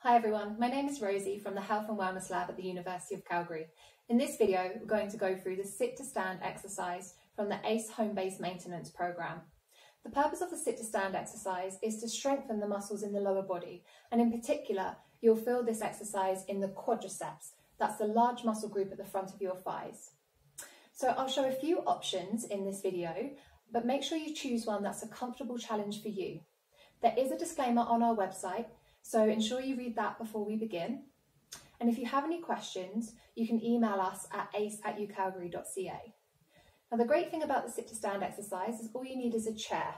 Hi everyone, my name is Rosie from the Health and Wellness Lab at the University of Calgary. In this video, we're going to go through the sit to stand exercise from the ACE home-based maintenance program. The purpose of the sit to stand exercise is to strengthen the muscles in the lower body, and in particular, you'll feel this exercise in the quadriceps. That's the large muscle group at the front of your thighs. So I'll show a few options in this video, but make sure you choose one that's a comfortable challenge for you. There is a disclaimer on our website, so ensure you read that before we begin. And if you have any questions, you can email us at ace@ucalgary.ca. Now the great thing about the sit to stand exercise is all you need is a chair.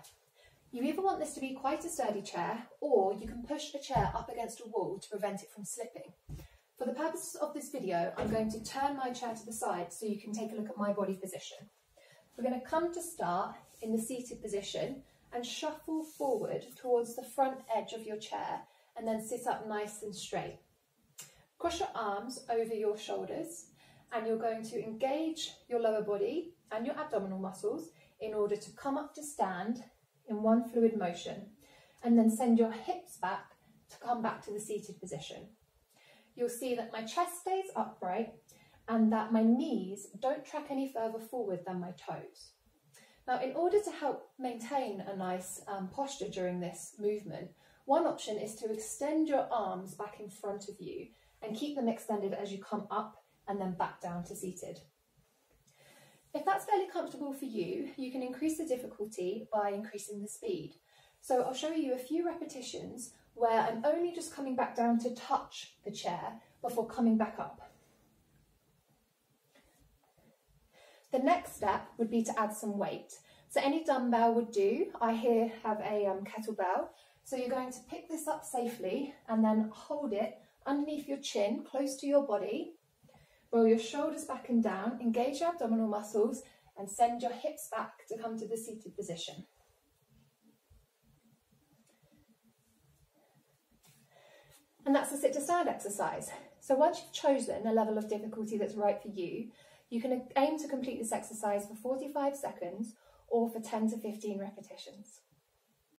You either want this to be quite a sturdy chair, or you can push a chair up against a wall to prevent it from slipping. For the purposes of this video, I'm going to turn my chair to the side so you can take a look at my body position. We're going to come to start in the seated position and shuffle forward towards the front edge of your chair and then sit up nice and straight. Cross your arms over your shoulders and you're going to engage your lower body and your abdominal muscles in order to come up to stand in one fluid motion, and then send your hips back to come back to the seated position. You'll see that my chest stays upright and that my knees don't track any further forward than my toes. Now, in order to help maintain a nice posture during this movement, one option is to extend your arms back in front of you and keep them extended as you come up and then back down to seated. If that's fairly comfortable for you, you can increase the difficulty by increasing the speed. So I'll show you a few repetitions where I'm only just coming back down to touch the chair before coming back up. The next step would be to add some weight. So any dumbbell would do. I here have a kettlebell. So you're going to pick this up safely and then hold it underneath your chin, close to your body. Roll your shoulders back and down, engage your abdominal muscles and send your hips back to come to the seated position. And that's the sit to stand exercise. So once you've chosen a level of difficulty that's right for you, you can aim to complete this exercise for 45 seconds or for 10 to 15 repetitions.